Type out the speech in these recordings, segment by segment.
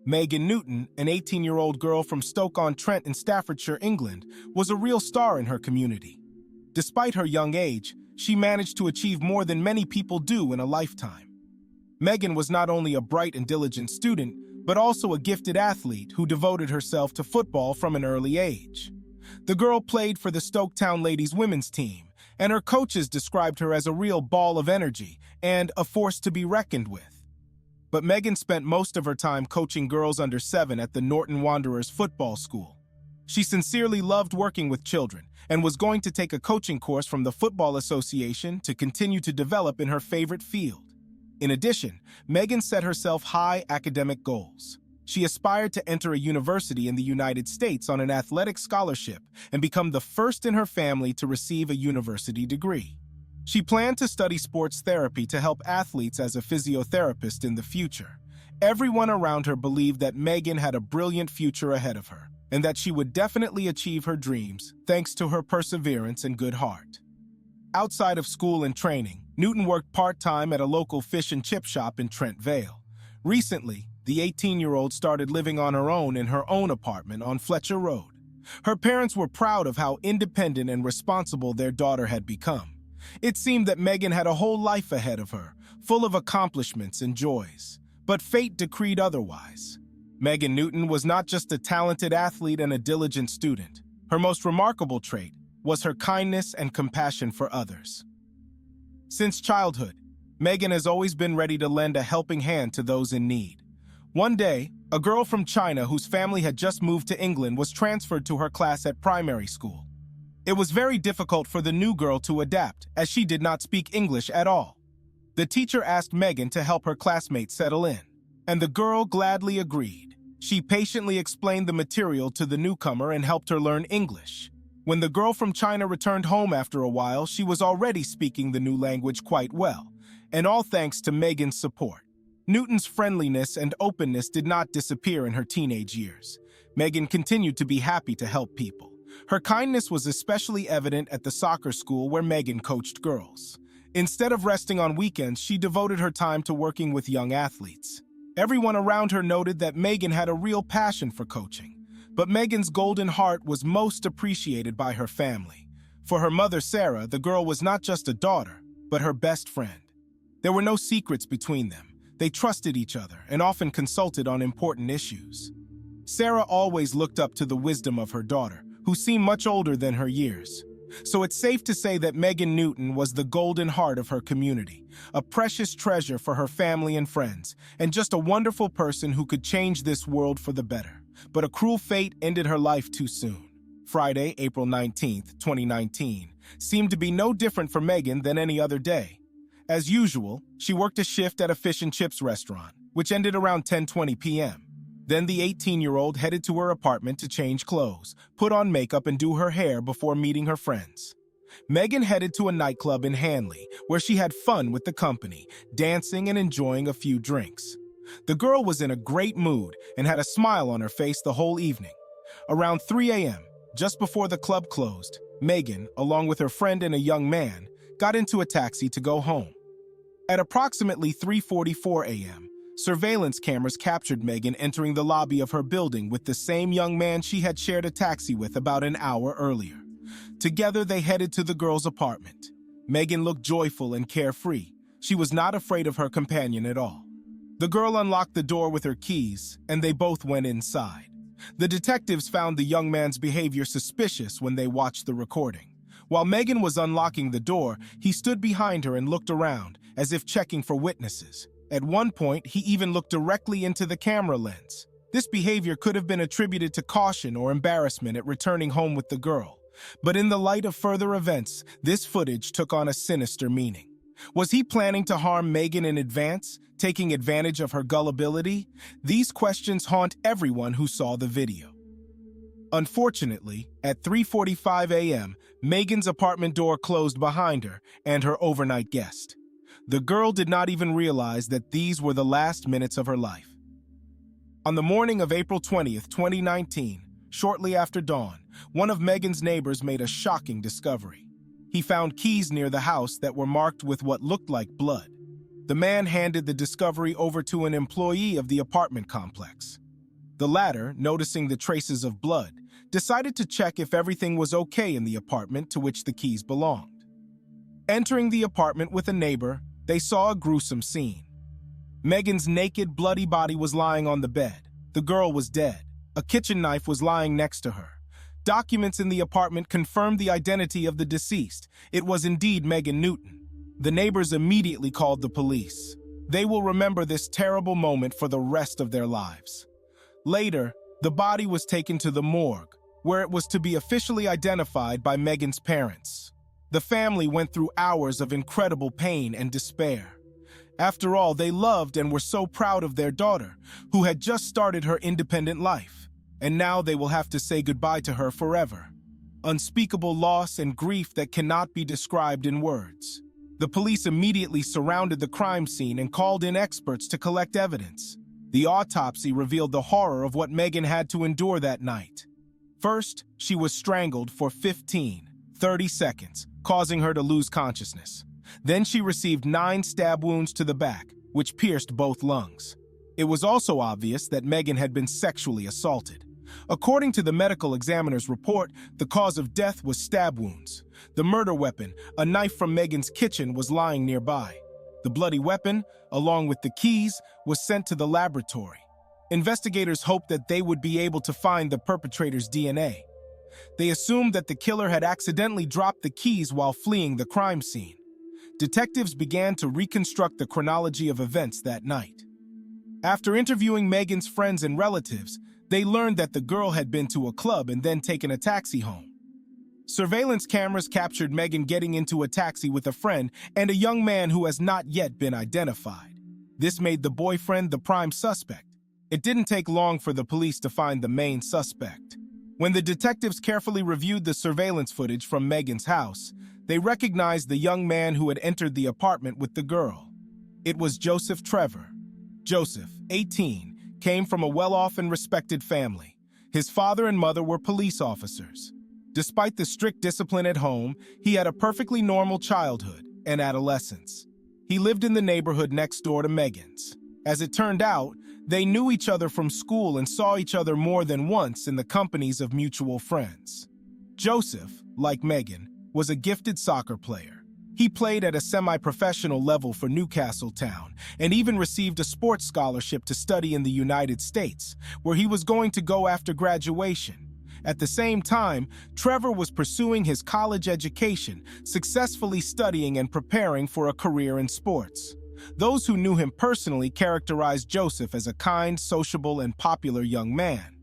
Megan Newton, an 18-year-old girl from Stoke-on-Trent in Staffordshire, England, was a real star in her community. Despite her young age, she managed to achieve more than many people do in a lifetime. Megan was not only a bright and diligent student, but also a gifted athlete who devoted herself to football from an early age. The girl played for the Stoke Town Ladies women's team, and her coaches described her as a real ball of energy and a force to be reckoned with. But Megan spent most of her time coaching girls under 7 at the Norton Wanderers football school. She sincerely loved working with children and was going to take a coaching course from the Football Association to continue to develop in her favorite field. In addition, Megan set herself high academic goals. She aspired to enter a university in the United States on an athletic scholarship and become the first in her family to receive a university degree. She planned to study sports therapy to help athletes as a physiotherapist in the future. Everyone around her believed that Megan had a brilliant future ahead of her, and that she would definitely achieve her dreams thanks to her perseverance and good heart. Outside of school and training, Newton worked part-time at a local fish and chip shop in Trent Vale. Recently, the 18-year-old started living on her own in her own apartment on Fletcher Road. Her parents were proud of how independent and responsible their daughter had become. It seemed that Megan had a whole life ahead of her, full of accomplishments and joys. But fate decreed otherwise. Megan Newton was not just a talented athlete and a diligent student. Her most remarkable trait was her kindness and compassion for others. Since childhood, Megan has always been ready to lend a helping hand to those in need. One day, a girl from China whose family had just moved to England was transferred to her class at primary school. It was very difficult for the new girl to adapt, as she did not speak English at all. The teacher asked Megan to help her classmates settle in, and the girl gladly agreed. She patiently explained the material to the newcomer and helped her learn English. When the girl from China returned home after a while, she was already speaking the new language quite well, and all thanks to Megan's support. Newton's friendliness and openness did not disappear in her teenage years. Megan continued to be happy to help people. Her kindness was especially evident at the soccer school where Megan coached girls. Instead of resting on weekends, she devoted her time to working with young athletes. Everyone around her noted that Megan had a real passion for coaching. But Megan's golden heart was most appreciated by her family. For her mother, Sarah, the girl was not just a daughter, but her best friend. There were no secrets between them. They trusted each other and often consulted on important issues. Sarah always looked up to the wisdom of her daughter, who seemed much older than her years. So it's safe to say that Megan Newton was the golden heart of her community, a precious treasure for her family and friends, and just a wonderful person who could change this world for the better. But a cruel fate ended her life too soon. Friday, April 19th, 2019, seemed to be no different for Megan than any other day. As usual, she worked a shift at a fish and chips restaurant, which ended around 10:20 p.m. Then the 18-year-old headed to her apartment to change clothes, put on makeup, and do her hair before meeting her friends. Megan headed to a nightclub in Hanley, where she had fun with the company, dancing and enjoying a few drinks. The girl was in a great mood and had a smile on her face the whole evening. Around 3 a.m., just before the club closed, Megan, along with her friend and a young man, got into a taxi to go home. At approximately 3:44 a.m., surveillance cameras captured Megan entering the lobby of her building with the same young man she had shared a taxi with about an hour earlier. Together, they headed to the girl's apartment. Megan looked joyful and carefree. She was not afraid of her companion at all. The girl unlocked the door with her keys, and they both went inside. The detectives found the young man's behavior suspicious when they watched the recording. While Megan was unlocking the door, he stood behind her and looked around, as if checking for witnesses. At one point, he even looked directly into the camera lens. This behavior could have been attributed to caution or embarrassment at returning home with the girl. But in the light of further events, this footage took on a sinister meaning. Was he planning to harm Megan in advance, taking advantage of her gullibility? These questions haunt everyone who saw the video. Unfortunately, at 3:45 a.m., Megan's apartment door closed behind her and her overnight guest. The girl did not even realize that these were the last minutes of her life. On the morning of April 20th, 2019, shortly after dawn, one of Megan's neighbors made a shocking discovery. He found keys near the house that were marked with what looked like blood. The man handed the discovery over to an employee of the apartment complex. The latter, noticing the traces of blood, decided to check if everything was okay in the apartment to which the keys belonged. Entering the apartment with a neighbor, they saw a gruesome scene. Megan's naked, bloody body was lying on the bed. The girl was dead. A kitchen knife was lying next to her. Documents in the apartment confirmed the identity of the deceased. It was indeed Megan Newton. The neighbors immediately called the police. They will remember this terrible moment for the rest of their lives. Later, the body was taken to the morgue, where it was to be officially identified by Megan's parents. The family went through hours of incredible pain and despair. After all, they loved and were so proud of their daughter, who had just started her independent life, and now they will have to say goodbye to her forever. Unspeakable loss and grief that cannot be described in words. The police immediately surrounded the crime scene and called in experts to collect evidence. The autopsy revealed the horror of what Megan had to endure that night. First, she was strangled for 30 seconds, causing her to lose consciousness. Then she received 9 stab wounds to the back, which pierced both lungs. It was also obvious that Megan had been sexually assaulted. According to the medical examiner's report, the cause of death was stab wounds. The murder weapon, a knife from Megan's kitchen, was lying nearby. The bloody weapon, along with the keys, was sent to the laboratory. Investigators hoped that they would be able to find the perpetrator's DNA. They assumed that the killer had accidentally dropped the keys while fleeing the crime scene. Detectives began to reconstruct the chronology of events that night. After interviewing Megan's friends and relatives, they learned that the girl had been to a club and then taken a taxi home. Surveillance cameras captured Megan getting into a taxi with a friend and a young man who has not yet been identified. This made the boyfriend the prime suspect. It didn't take long for the police to find the main suspect. When the detectives carefully reviewed the surveillance footage from Megan's house, they recognized the young man who had entered the apartment with the girl. It was Joseph Trevor. Joseph, 18, came from a well-off and respected family. His father and mother were police officers. Despite the strict discipline at home, he had a perfectly normal childhood and adolescence. He lived in the neighborhood next door to Megan's. As it turned out, they knew each other from school and saw each other more than once in the companies of mutual friends. Joseph, like Megan, was a gifted soccer player. He played at a semi-professional level for Newcastle Town and even received a sports scholarship to study in the United States, where he was going to go after graduation. At the same time, Trevor was pursuing his college education, successfully studying and preparing for a career in sports. Those who knew him personally characterized Joseph as a kind, sociable, and popular young man.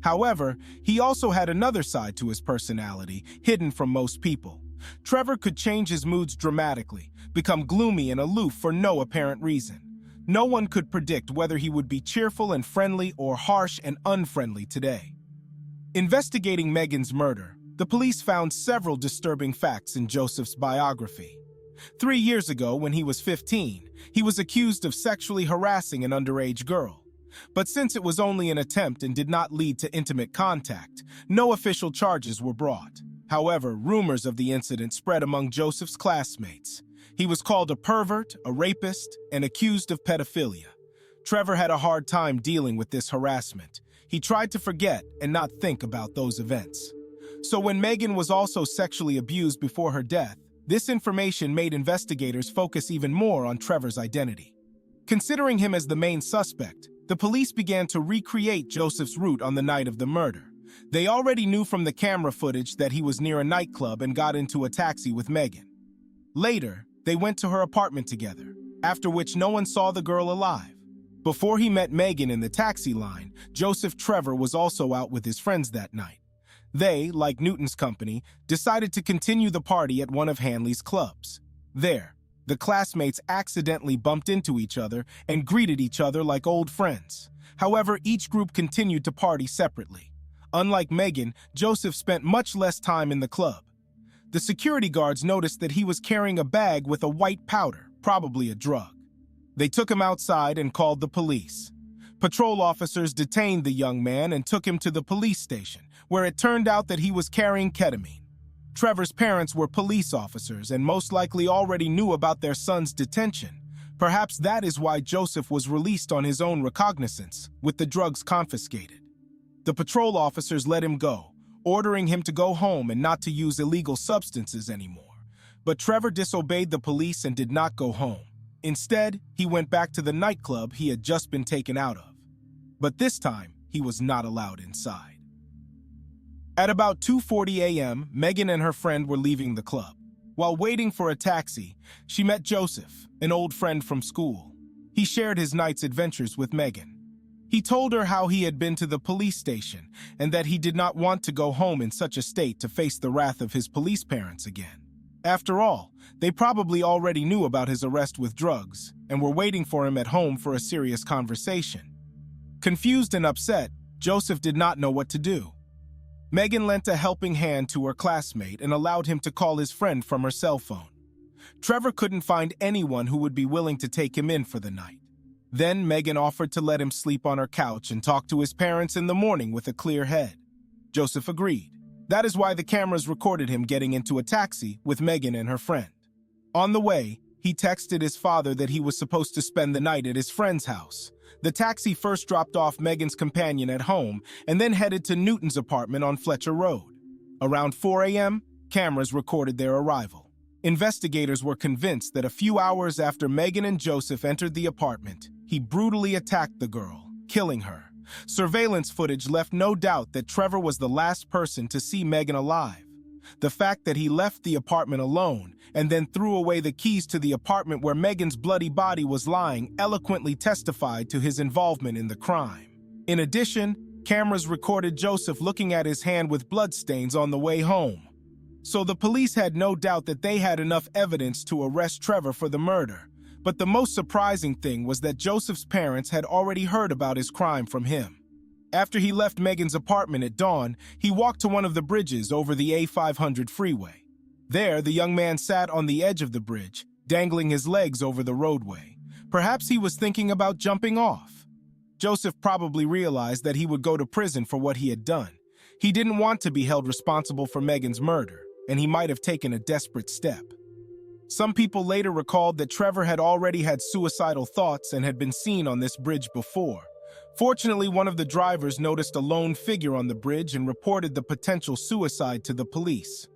However, he also had another side to his personality, hidden from most people. Trevor could change his moods dramatically, become gloomy and aloof for no apparent reason. No one could predict whether he would be cheerful and friendly or harsh and unfriendly today. Investigating Megan's murder, the police found several disturbing facts in Joseph's biography. 3 years ago, when he was 15, he was accused of sexually harassing an underage girl. But since it was only an attempt and did not lead to intimate contact, no official charges were brought. However, rumors of the incident spread among Joseph's classmates. He was called a pervert, a rapist, and accused of pedophilia. Trevor had a hard time dealing with this harassment. He tried to forget and not think about those events. So when Megan was also sexually abused before her death, this information made investigators focus even more on Trevor's identity. Considering him as the main suspect, the police began to recreate Joseph's route on the night of the murder. They already knew from the camera footage that he was near a nightclub and got into a taxi with Megan. Later, they went to her apartment together, after which no one saw the girl alive. Before he met Megan in the taxi line, Joseph Trevor was also out with his friends that night. They, like Newton's company, decided to continue the party at one of Hanley's clubs. There, the classmates accidentally bumped into each other and greeted each other like old friends. However, each group continued to party separately. Unlike Megan, Joseph spent much less time in the club. The security guards noticed that he was carrying a bag with a white powder, probably a drug. They took him outside and called the police. Patrol officers detained the young man and took him to the police station, where it turned out that he was carrying ketamine. Trevor's parents were police officers and most likely already knew about their son's detention. Perhaps that is why Joseph was released on his own recognizance, with the drugs confiscated. The patrol officers let him go, ordering him to go home and not to use illegal substances anymore. But Trevor disobeyed the police and did not go home. Instead, he went back to the nightclub he had just been taken out of. But this time, he was not allowed inside. At about 2:40 a.m., Megan and her friend were leaving the club. While waiting for a taxi, she met Joseph, an old friend from school. He shared his night's adventures with Megan. He told her how he had been to the police station and that he did not want to go home in such a state to face the wrath of his police parents again. After all, they probably already knew about his arrest with drugs and were waiting for him at home for a serious conversation. Confused and upset, Joseph did not know what to do. Megan lent a helping hand to her classmate and allowed him to call his friend from her cell phone. Trevor couldn't find anyone who would be willing to take him in for the night. Then Megan offered to let him sleep on her couch and talk to his parents in the morning with a clear head. Joseph agreed. That is why the cameras recorded him getting into a taxi with Megan and her friend. On the way, he texted his father that he was supposed to spend the night at his friend's house. The taxi first dropped off Megan's companion at home and then headed to Newton's apartment on Fletcher Road. Around 4 a.m., cameras recorded their arrival. Investigators were convinced that a few hours after Megan and Joseph entered the apartment, he brutally attacked the girl, killing her. Surveillance footage left no doubt that Trevor was the last person to see Megan alive. The fact that he left the apartment alone and then threw away the keys to the apartment where Megan's bloody body was lying eloquently testified to his involvement in the crime. In addition, cameras recorded Joseph looking at his hand with bloodstains on the way home. So the police had no doubt that they had enough evidence to arrest Trevor for the murder. But the most surprising thing was that Joseph's parents had already heard about his crime from him. After he left Megan's apartment at dawn, he walked to one of the bridges over the A500 freeway. There, the young man sat on the edge of the bridge, dangling his legs over the roadway. Perhaps he was thinking about jumping off. Joseph probably realized that he would go to prison for what he had done. He didn't want to be held responsible for Megan's murder, and he might have taken a desperate step. Some people later recalled that Trevor had already had suicidal thoughts and had been seen on this bridge before. Fortunately, one of the drivers noticed a lone figure on the bridge and reported the potential suicide to the police.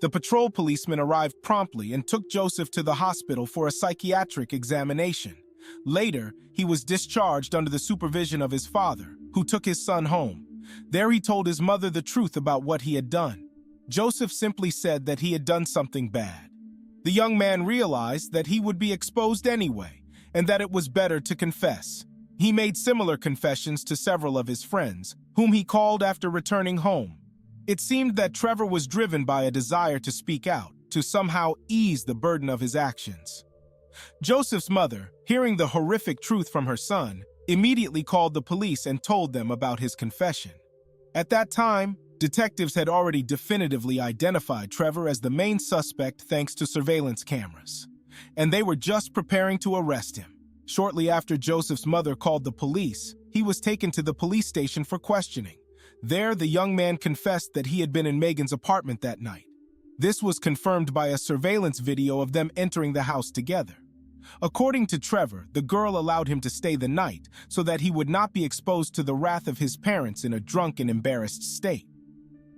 The patrol policeman arrived promptly and took Joseph to the hospital for a psychiatric examination. Later, he was discharged under the supervision of his father, who took his son home. There he told his mother the truth about what he had done. Joseph simply said that he had done something bad. The young man realized that he would be exposed anyway, and that it was better to confess. He made similar confessions to several of his friends, whom he called after returning home. It seemed that Trevor was driven by a desire to speak out, to somehow ease the burden of his actions. Joseph's mother, hearing the horrific truth from her son, immediately called the police and told them about his confession. At that time, detectives had already definitively identified Trevor as the main suspect thanks to surveillance cameras, and they were just preparing to arrest him. Shortly after Joseph's mother called the police, he was taken to the police station for questioning. There, the young man confessed that he had been in Megan's apartment that night. This was confirmed by a surveillance video of them entering the house together. According to Trevor, the girl allowed him to stay the night so that he would not be exposed to the wrath of his parents in a drunk and embarrassed state.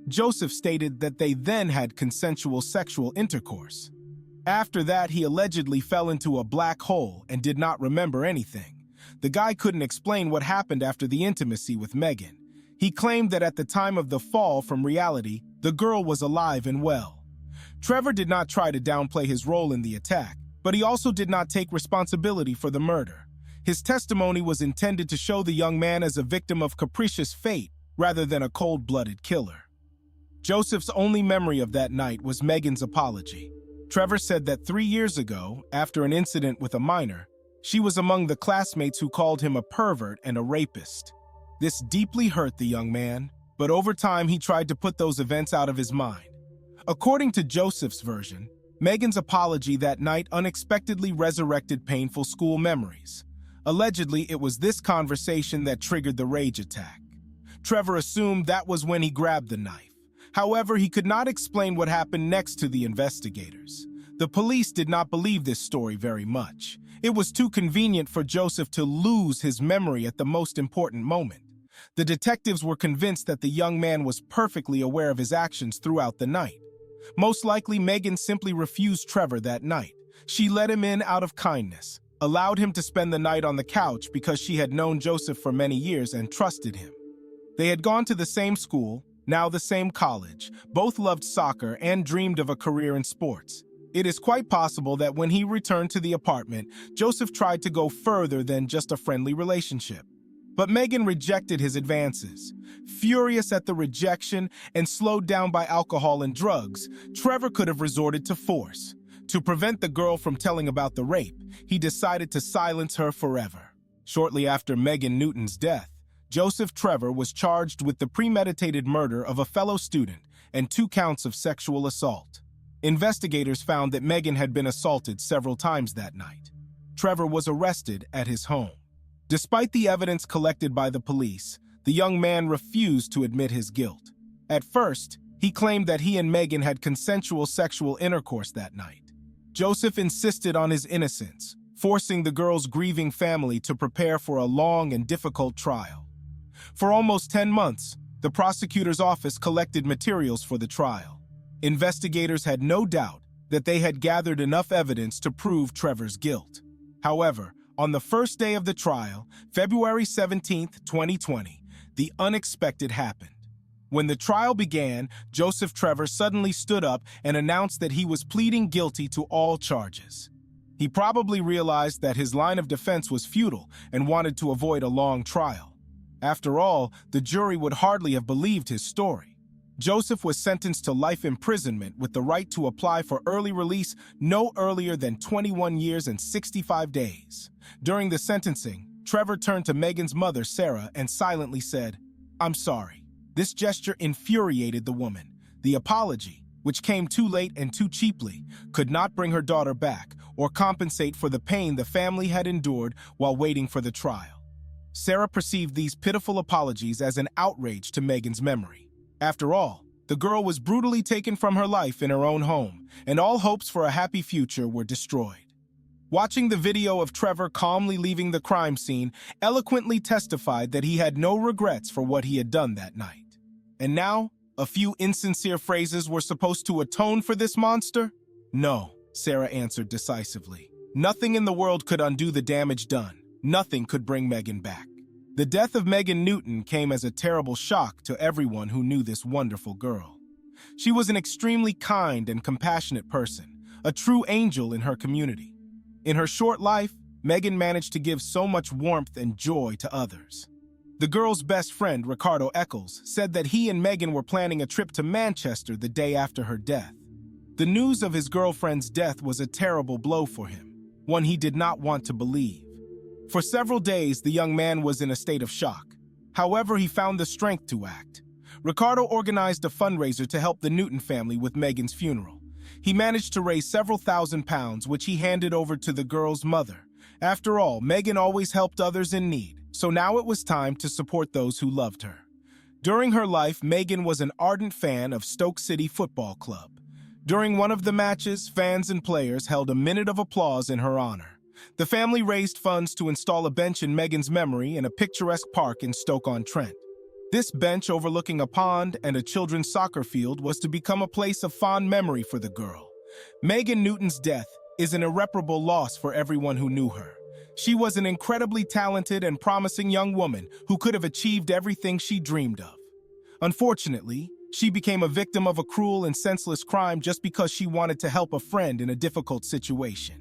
Joseph stated that they then had consensual sexual intercourse. After that, he allegedly fell into a black hole and did not remember anything. The guy couldn't explain what happened after the intimacy with Megan. He claimed that at the time of the fall from reality, the girl was alive and well. Trevor did not try to downplay his role in the attack, but he also did not take responsibility for the murder. His testimony was intended to show the young man as a victim of capricious fate rather than a cold-blooded killer. Joseph's only memory of that night was Megan's apology. Trevor said that 3 years ago, after an incident with a minor, she was among the classmates who called him a pervert and a rapist. This deeply hurt the young man, but over time he tried to put those events out of his mind. According to Joseph's version, Megan's apology that night unexpectedly resurrected painful school memories. Allegedly, it was this conversation that triggered the rage attack. Trevor assumed that was when he grabbed the knife. However, he could not explain what happened next to the investigators. The police did not believe this story very much. It was too convenient for Joseph to lose his memory at the most important moment. The detectives were convinced that the young man was perfectly aware of his actions throughout the night. Most likely, Megan simply refused Trevor that night. She let him in out of kindness, allowed him to spend the night on the couch because she had known Joseph for many years and trusted him. They had gone to the same school, now the same college. Both loved soccer and dreamed of a career in sports. It is quite possible that when he returned to the apartment, Joseph tried to go further than just a friendly relationship. But Megan rejected his advances. Furious at the rejection and slowed down by alcohol and drugs, Trevor could have resorted to force. To prevent the girl from telling about the rape, he decided to silence her forever. Shortly after Megan Newton's death, Joseph Trevor was charged with the premeditated murder of a fellow student and 2 counts of sexual assault. Investigators found that Megan had been assaulted several times that night. Trevor was arrested at his home. Despite the evidence collected by the police, the young man refused to admit his guilt. At first, he claimed that he and Megan had consensual sexual intercourse that night. Joseph insisted on his innocence, forcing the girl's grieving family to prepare for a long and difficult trial. For almost 10 months, the prosecutor's office collected materials for the trial. Investigators had no doubt that they had gathered enough evidence to prove Trevor's guilt. However, on the first day of the trial, February 17, 2020, the unexpected happened. When the trial began, Joseph Trevor suddenly stood up and announced that he was pleading guilty to all charges. He probably realized that his line of defense was futile and wanted to avoid a long trial. After all, the jury would hardly have believed his story. Joseph was sentenced to life imprisonment with the right to apply for early release no earlier than 21 years and 65 days. During the sentencing, Trevor turned to Megan's mother, Sarah, and silently said, "I'm sorry." This gesture infuriated the woman. The apology, which came too late and too cheaply, could not bring her daughter back or compensate for the pain the family had endured while waiting for the trial. Sarah perceived these pitiful apologies as an outrage to Megan's memory. After all, the girl was brutally taken from her life in her own home, and all hopes for a happy future were destroyed. Watching the video of Trevor calmly leaving the crime scene eloquently testified that he had no regrets for what he had done that night. And now, a few insincere phrases were supposed to atone for this monster? No, Sarah answered decisively. Nothing in the world could undo the damage done. Nothing could bring Megan back. The death of Megan Newton came as a terrible shock to everyone who knew this wonderful girl. She was an extremely kind and compassionate person, a true angel in her community. In her short life, Megan managed to give so much warmth and joy to others. The girl's best friend, Ricardo Eccles, said that he and Megan were planning a trip to Manchester the day after her death. The news of his girlfriend's death was a terrible blow for him, one he did not want to believe. For several days, the young man was in a state of shock. However, he found the strength to act. Ricardo organized a fundraiser to help the Newton family with Megan's funeral. He managed to raise several £1,000s, which he handed over to the girl's mother. After all, Megan always helped others in need, so now it was time to support those who loved her. During her life, Megan was an ardent fan of Stoke City Football Club. During one of the matches, fans and players held a minute of applause in her honor. The family raised funds to install a bench in Megan's memory in a picturesque park in Stoke-on-Trent. This bench overlooking a pond and a children's soccer field was to become a place of fond memory for the girl. Megan Newton's death is an irreparable loss for everyone who knew her. She was an incredibly talented and promising young woman who could have achieved everything she dreamed of. Unfortunately, she became a victim of a cruel and senseless crime just because she wanted to help a friend in a difficult situation.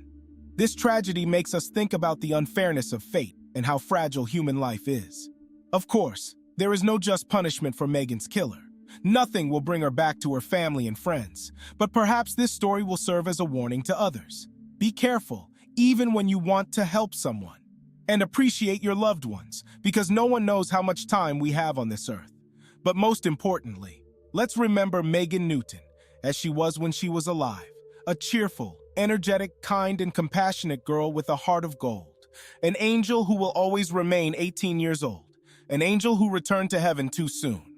This tragedy makes us think about the unfairness of fate and how fragile human life is. Of course, there is no just punishment for Megan's killer. Nothing will bring her back to her family and friends, but perhaps this story will serve as a warning to others. Be careful, even when you want to help someone. And appreciate your loved ones, because no one knows how much time we have on this earth. But most importantly, let's remember Megan Newton as she was when she was alive, a cheerful, energetic, kind, and compassionate girl with a heart of gold. An angel who will always remain 18 years old. An angel who returned to heaven too soon.